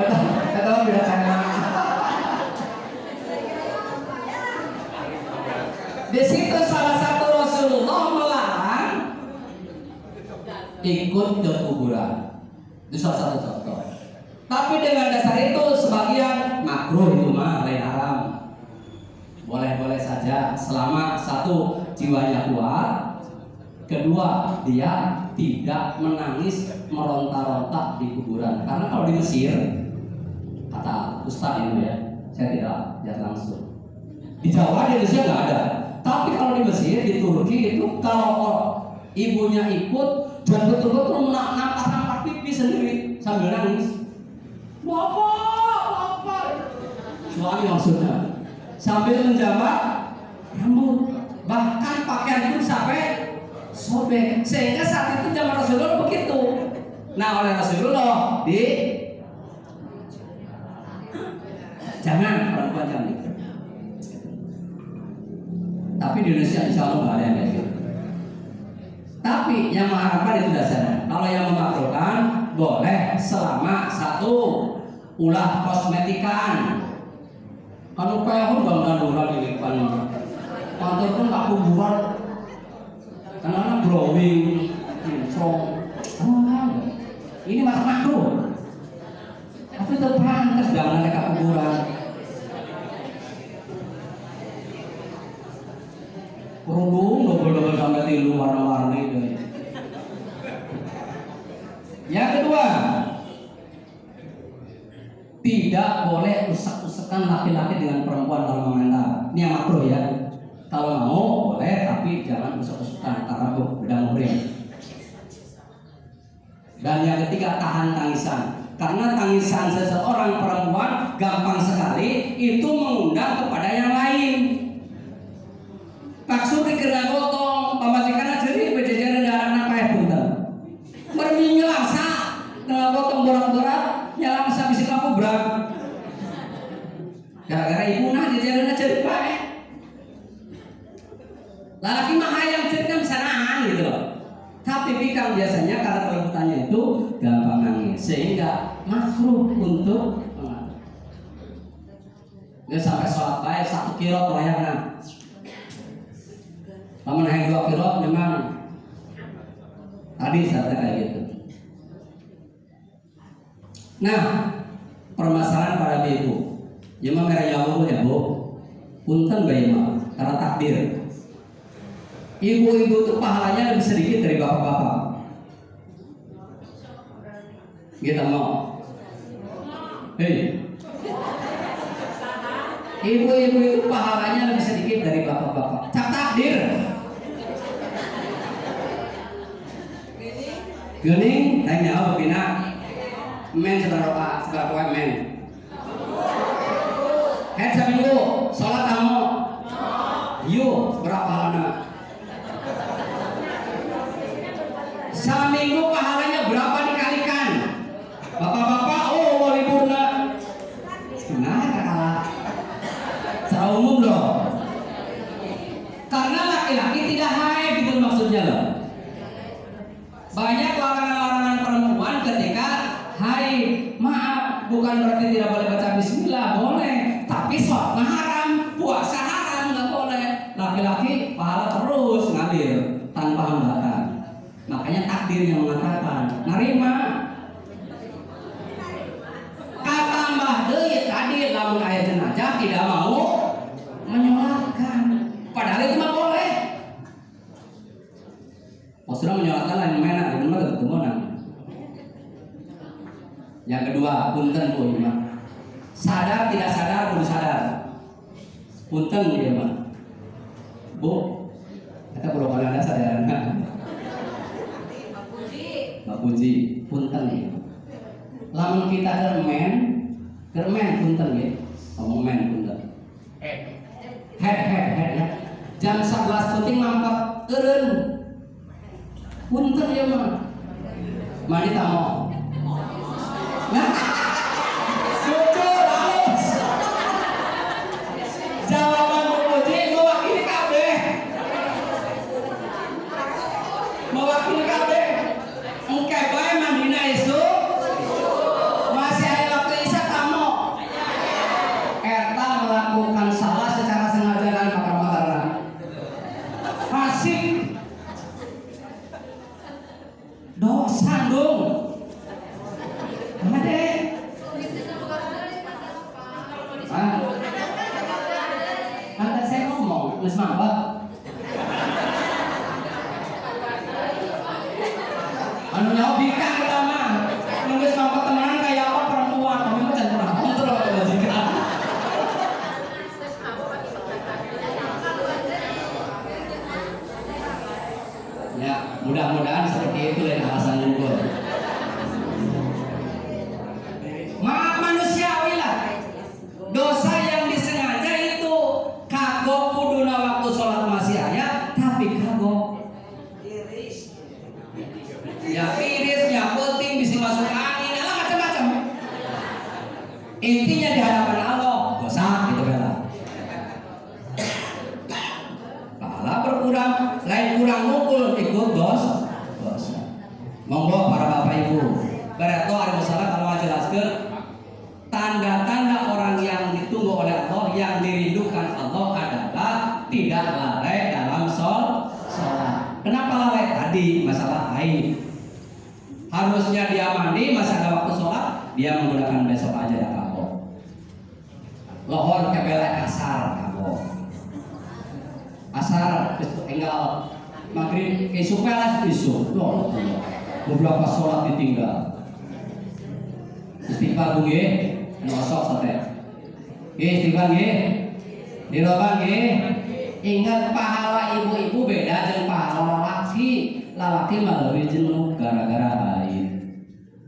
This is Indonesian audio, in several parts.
Kata beda sana. Di situ salah satu Rasulullah melarang ikut ke kuburan. Itu salah satu contoh. Tapi dengan dasar itu sebagian makruh itu mah lain haram. Boleh-boleh saja selama satu jiwanya kuat, kedua dia tidak menangis meronta-ronta di kuburan. Karena kalau di Mesir, kata Ustaz ini ya, saya tidak lihat langsung. Di Jawa di Indonesia nggak ada. Tapi kalau di Mesir, di Turki itu kalau ibunya ikut dan betul-betul nampak pipi sendiri sambil nangis. Bapak, suami maksudnya sambil menjabat rambut, bahkan pakaian pun sampai sobek. Sehingga saat itu zaman Rasulullah begitu. Nah oleh Rasulullah jangan perempuan jangan. Tapi di Indonesia insya Allah nggak ada yang kayak gitu. Tapi yang mengharapkan itu dasarnya. Kalau yang memakruhkan boleh selama satu ulah kosmetikan. Kalau kayak pun bangunan ini kan, kantor pun tak kuburan, karena glowing, kincong. Ini masa makruh. Tapi itu pantas jangan mereka kuburan. Kerudung double sampai tilu warna-warni itu. Yang kedua, tidak boleh usak-usakan laki-laki dengan perempuan dalam komentar. Ini yang makruh ya. Kalau mau boleh, tapi jangan usak-usakan karena beda murim. Dan yang ketiga, tahan tangisan. Karena tangisan seseorang perempuan gampang sekali itu mengundang kepada yang lain. Maksudnya kena gotong, pemajikan jadi berjajaran darah apa ya punten. Berminyak langsa, kena gotong borak-borak, nyala bisa bisa kamu berat. Gara-gara ibu nah jajaran jadi baik. Laki mah yang cerita bisa nahan gitu loh. Tapi bikang biasanya karena perebutannya itu gampang nangis, sehingga makruh untuk dia sampai sholat baik 1 kilo wayangna. Namun hanya 2 kilo memang tadi saya kayak gitu. Nah, permasalahan para ibu, ya mah mereka jawab ya bu, punten bayi mah karena takdir. Ibu-ibu itu pahalanya lebih sedikit dari bapak-bapak. Kita mau, hei, ibu-ibu itu pahalanya lebih sedikit dari bapak-bapak. Cak takdir. Gening, tanya apa bina? Men seberapa men? Head seminggu, sholat kamu? Yuk, berapa pahalanya? Seminggu pahalanya berapa dikalikan? Bapak-bapak, oh liburna. Nah, kalah. Secara umum loh. Karena laki-laki tidak haid gitu maksudnya loh. Banyak larangan-larangan perempuan ketika haid. Maaf, bukan berarti tidak boleh baca bismillah, boleh. Tapi sholat haram, puasa haram, nggak boleh. Laki-laki pahala terus ngalir tanpa hambatan. Makanya takdir yang mengatakan nerima. Kata Mbah Deui tadi lamun aya jenazah tidak mau menyolatkan. Padahal itu mah boleh. Maksudnya menyolatkan lain mana, lain mana ketemu nang. Yang kedua, punten Bu ini mah. Sadar tidak sadar kudu sadar. Punten dia mah. Bu, kita belum ada sadaran. Mbak Puji, punten ya. Lamun kita germen punten ya. Ngomong men punten. Head ya. Jam 11 penting nampak eureun. Punten ya mah. Mari tamu. Nah. Jujur halus. Jawaban Bu Puji mewakili kabeh. Mewakili kabeh. Engke bae mandina isu masih ada waktu isya Intinya di hadapan Allah dosa gitu bela. Pahala berkurang, lain kurang mukul ikut dosa. Monggo para bapak ibu. Bereto ada masalah kalau menjelaskan tanda-tanda orang yang ditunggu oleh Allah, yang dirindukan Allah adalah tidak lalai dalam sholat. Kenapa lalai? Tadi masalah haid. Harusnya dia mandi, masa ada waktu sholat, dia menggunakan besok aja ya kapok. Lohor kebelai asar kapok. Asar tinggal maghrib isu pelas isu. Beberapa sholat ditinggal. Istighfar bu nggih, nosok sate. Nggih istighfar nggih. Diroban nggih. Ingat pahala ibu-ibu beda dengan pahala laki. Laki melalui jenuh gara-gara haid.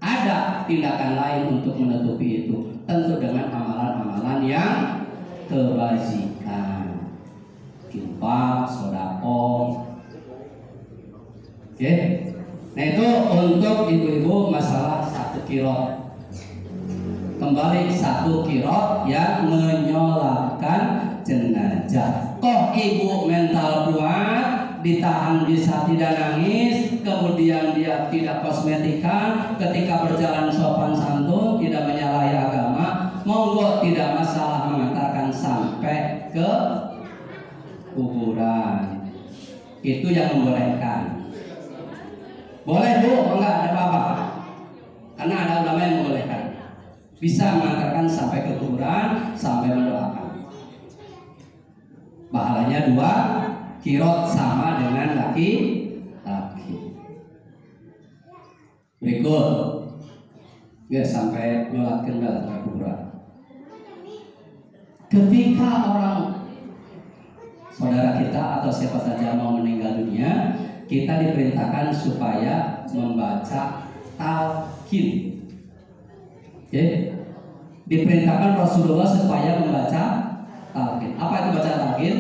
Ada tindakan lain untuk menutupi itu, tentu dengan amalan-amalan yang kebajikan. Infak, sedekah. Oke. Nah itu untuk ibu-ibu masalah satu kirot. Kembali satu kirot yang menyolatkan jenazah. Kok ibu mental kuat, ditahan bisa tidak nangis, kemudian dia tidak kosmetikan, ketika berjalan sopan santun, tidak menyalahi agama, monggo tidak masalah mengantarkan sampai ke kuburan. Itu yang membolehkan. Boleh bu, enggak ada apa-apa. Karena ada ulama yang membolehkan. Bisa mengantarkan sampai ke kuburan, sampai mendoakan. Pahalanya 2 kirot sama dengan laki-laki. Berikut, ya sampai nyolatkan dalam kuburan. Ketika orang saudara kita atau siapa saja mau meninggal dunia, kita diperintahkan supaya membaca talqin. Oke? Diperintahkan Rasulullah supaya membaca talqin. Apa itu baca talqin?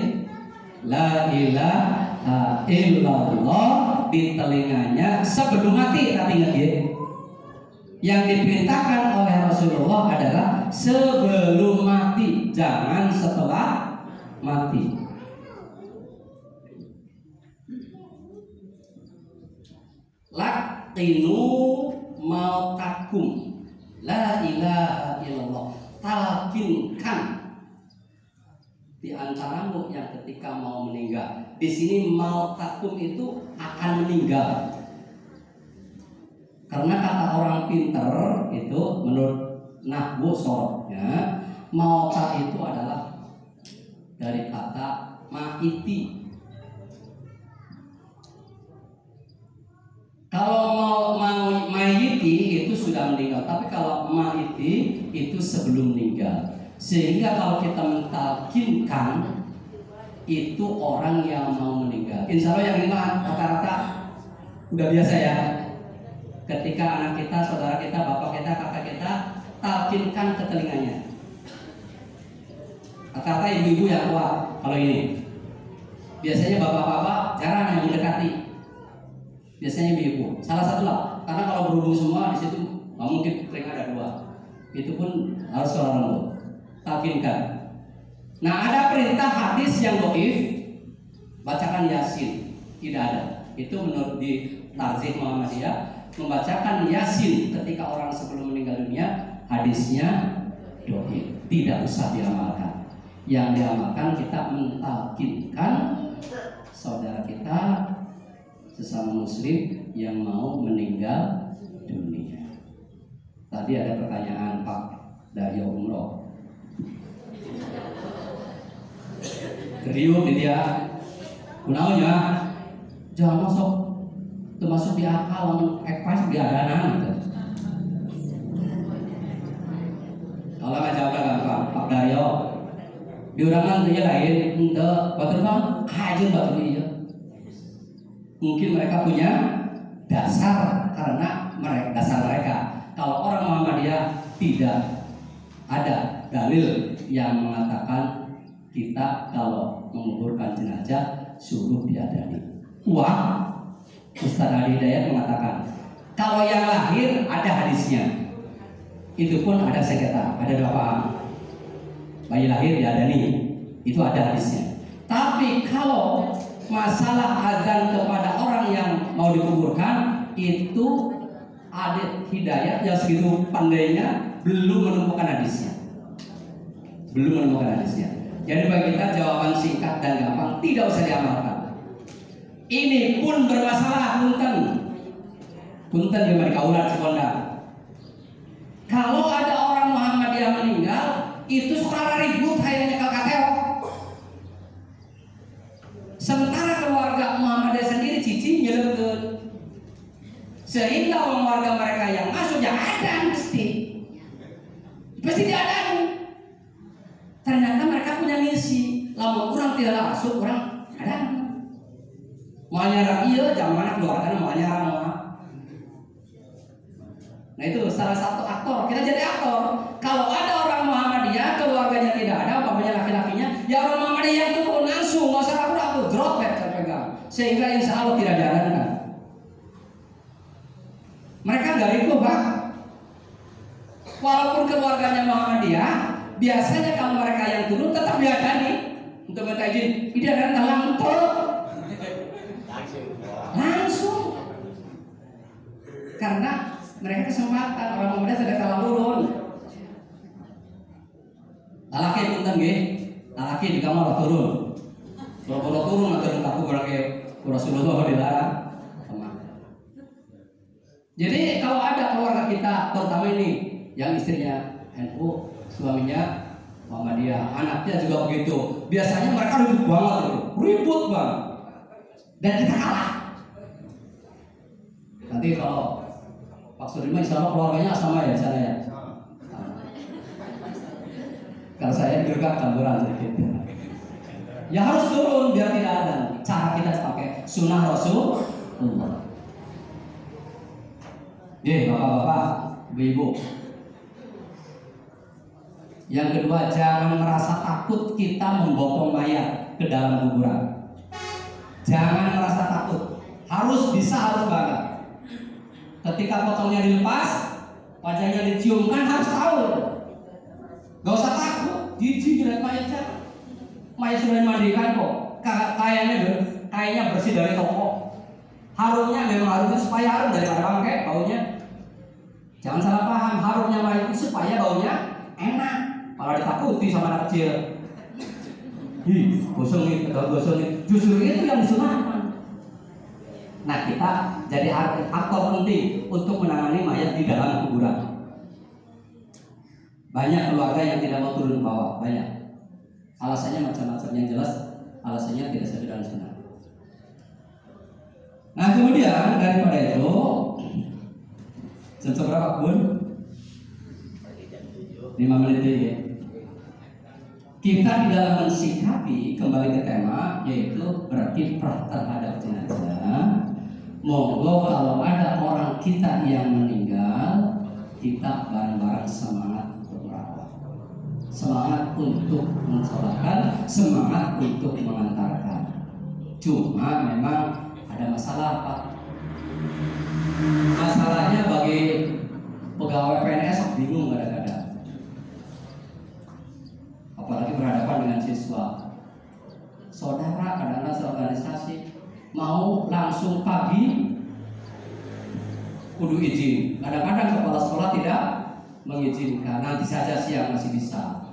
La ilaha illallah di telinganya sebelum mati, tapi ingat ya. Yang diperintahkan oleh Rasulullah adalah sebelum mati, jangan setelah mati. Laqinu mautakum la ilaha illallah, talqinkan di antaramu yang ketika mau meninggal. Di sini mautakum itu akan meninggal. Karena kata orang pinter itu menurut nahwu sorotnya, mauta itu adalah dari kata maiti. Kalau mau mayiti itu sudah meninggal, tapi kalau maiti itu sebelum meninggal. Sehingga kalau kita mentalkinkan itu orang yang mau meninggal. Insya Allah yang lima rata-rata udah biasa ya. Ketika anak kita, saudara kita, bapak kita, kakak kita talkinkan ke telinganya. Rata-rata ibu-ibu yang kuat kalau ini. Biasanya bapak-bapak jarang yang mendekati. Biasanya ibu-ibu. Salah satu lah. Karena kalau berhubung semua di situ nggak mungkin paling ada 2. Itu pun harus suara lembut. Talkinkan. Nah ada perintah hadis yang dhaif, bacakan Yasin. Tidak ada. Itu menurut di Tarzih Muhammadiyah, membacakan Yasin ketika orang sebelum meninggal dunia, hadisnya dhaif. Tidak usah diamalkan. Yang diamalkan kita mentalkinkan saudara kita sesama muslim yang mau meninggal dunia. Tadi ada pertanyaan Pak dari umroh. Riuh dia, kunaunya jangan masuk, termasuk di akal, ekpas di adanan. Kalau nggak jawab gampang, Pak Daryo. Di urangan dia lain, untuk batur kan, aja batur dia. Mungkin mereka punya dasar karena dasar mereka. Kalau orang Muhammadiyah tidak ada dalil yang mengatakan kita kalau menguburkan jenazah suruh diadani. Wah, Ustaz Ali Hidayat mengatakan kalau yang lahir ada hadisnya. itu pun ada sengketa, ada dua paham. Bayi lahir diadani, itu ada hadisnya. Tapi kalau masalah azan kepada orang yang mau dikuburkan, itu ada hidayah yang segitu pandainya belum menemukan hadisnya. Belum menemukan hadisnya. Jadi bagi kita jawaban singkat dan gampang, tidak usah diamalkan. Ini pun bermasalah punten di Kaulan Cikonda. Kalau ada orang Muhammadiyah meninggal, itu suara ribut kayaknya kakak. Sementara keluarga Muhammadiyah sendiri cici nyelekeun. Sehingga warga mereka yang masuk ya ada pasti diadani. Ternyata mereka punya misi. Lamun orang tidak masuk, orang ada. Mau nyarang iya, jangan keluarga mau nyarang. Nah itu salah satu aktor. Kita jadi aktor. Kalau ada orang Muhammadiyah, keluarganya tidak ada, bapaknya laki-lakinya, ya orang Muhammadiyah itu turun langsung, nggak usah ragu-ragu, drop terpegang. Sehingga insya Allah tidak diadankan. Mereka nggak ribut, Pak. Walaupun keluarganya Muhammadiyah, biasanya kalau mereka yang turun tetap diadani untuk minta izin. Tidak ada langsung. Karena mereka kesempatan, orang muda sudah kalah turun. Lalaki punten nggih, lalaki di kamar turun. Pura-pura turun atau takut berake Rasulullah dilarang. Jadi kalau ada keluarga kita, terutama ini yang istrinya NU, suaminya Muhammadiyah, anaknya juga begitu. Biasanya mereka ribut banget, dan kita kalah. Nanti kalau Pak Sudirman insya Allah keluarganya sama ya sana ya. Kalau saya juga campuran sedikit. Ya harus turun biar tidak ada. Cara kita pakai sunnah Rasulullah. Bapak-bapak, ibu-ibu. Yang kedua, jangan merasa takut kita membopong mayat ke dalam kuburan. Jangan merasa takut. Harus bisa, harus bangga. Ketika potongnya dilepas, wajahnya diciumkan, harus tahu. Gak usah takut, jijik lihat mayatnya. Mayat sudah dimandikan kok. Kayaknya bersih dari toko. Harumnya memang harusnya supaya harum daripada bangkai baunya. Jangan salah paham, harumnya mayat itu supaya baunya enak. Kalau ditakuti sama anak kecil, gosong nih, justru itu yang disunahkan. Nah kita jadi aktor penting untuk menangani mayat di dalam kuburan. Banyak keluarga yang tidak mau turun ke bawah, banyak. Alasannya macam-macam, yang jelas alasannya tidak sesuai dengan sunnah. Nah kemudian daripada itu, jam berapa pun 5 menit ya. Kita di dalam mensikapi, kembali ke tema, yaitu berarti terhadap jenazah. Monggo kalau ada orang kita yang meninggal, kita bareng-bareng semangat untuk merawat, semangat untuk mensolatkan, semangat untuk mengantarkan. Cuma memang ada masalah, Pak. Masalahnya bagi pegawai PNS bingung kadang-kadang, apalagi berhadapan dengan siswa. Saudara kadang-kadang seorganisasi mau langsung pagi kudu izin. Kadang-kadang kepala sekolah tidak mengizinkan. Nanti saja siang masih bisa.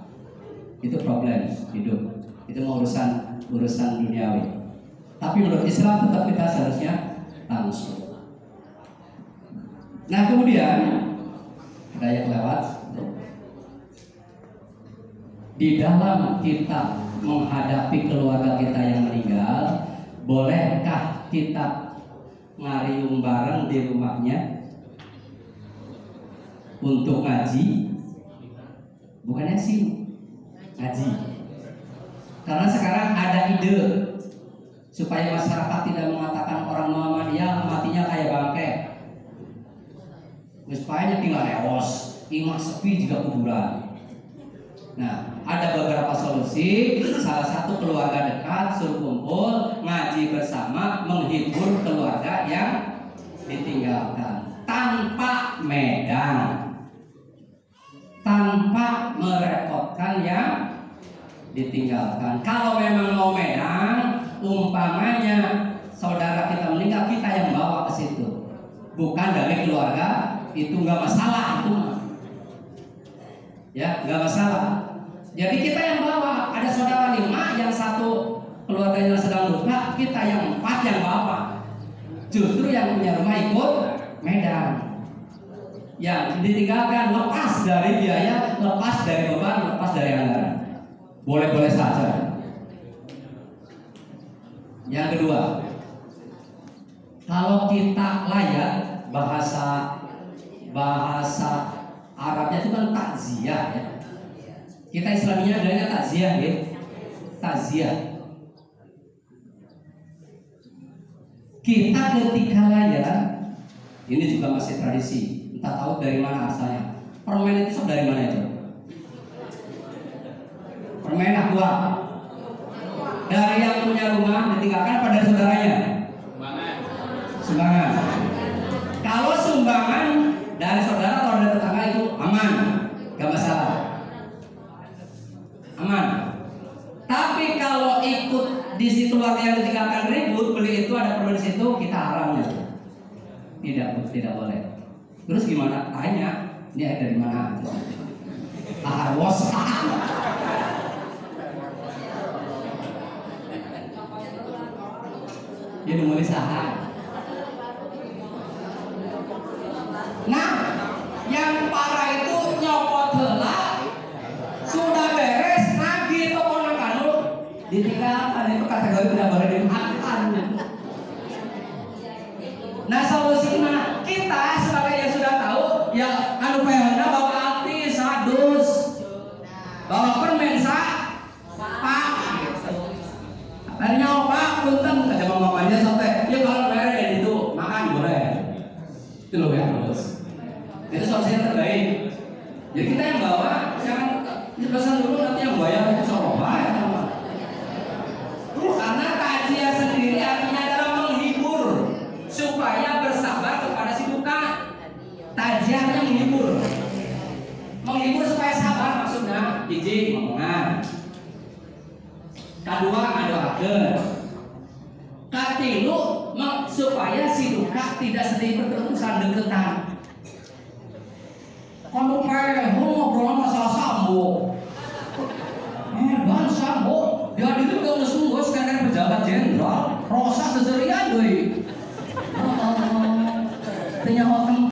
Itu problem hidup. Itu mau urusan duniawi. Tapi menurut Islam tetap kita seharusnya langsung. Nah kemudian ada yang lewat. Di dalam kita menghadapi keluarga kita yang meninggal, bolehkah kita ngariung bareng di rumahnya untuk ngaji? Bukannya sih ngaji. Karena sekarang ada ide supaya masyarakat tidak mengatakan orang Muhammadiyah matinya kayak bangkai. Supaya tinggal lewos, imah sepi juga kuburan. Nah, ada beberapa solusi. Salah satu keluarga dekat suruh kumpul, ngaji bersama, menghibur keluarga yang ditinggalkan tanpa medang. tanpa merepotkan yang ditinggalkan. Kalau memang mau Medan, umpamanya saudara kita meninggal, kita yang bawa ke situ, bukan dari keluarga, itu nggak masalah itu, ya nggak masalah. Jadi kita yang bawa, ada saudara 5 yang satu keluarganya sedang luka, kita yang 4 yang bawa. Justru yang punya rumah ikut Medan. Yang ditinggalkan lepas dari biaya, lepas dari beban, lepas dari anggaran. Boleh-boleh saja. Yang kedua, kalau kita layak, bahasa Arabnya itu kan takziah ya. Kita Islaminya adanya takziah ya. Takziah. Kita ketika layak, ini juga masih tradisi. Entah tahu dari mana asalnya. Permen itu dari mana itu? Permen aqua. Dari yang punya rumah ditinggalkan pada saudaranya. Sumbangan. Kalau sumbangan dari saudara atau dari tetangga itu aman, gak masalah. Aman. Tapi kalau ikut di situ keluarga yang ditinggalkan ribut, beli itu ada permen di situ, kita haramnya. Tidak boleh. Terus gimana? Tanya, ini air dari mana? Harus. Dia nulis saham. Nah, yang parah itu nyopot heula, sudah beres, nagih toko nakanu, ditinggalkan. Itu kategori tidak boleh dimakan. Nah, solusi gimana? Kita sebagai yang sudah tahu, ya anu pehona bawa api, sadus, bawa permen pak, akhirnya pak punten, ada mamanya sampai, ya kalau beres itu makan boleh, itu loh ya terus. Itu solusi yang terbaik. Jadi kita yang bawa, jangan pesan dulu nanti yang bayar itu coba ya. Karena kajian sendiri artinya adalah menghibur supaya bersabar kepada si duka. Tajiannya menghibur supaya sabar, maksudnya hiji ngomongan, kedua ngadoakeun, katilu supaya si duka tidak sedih berterusan deketan. Kalau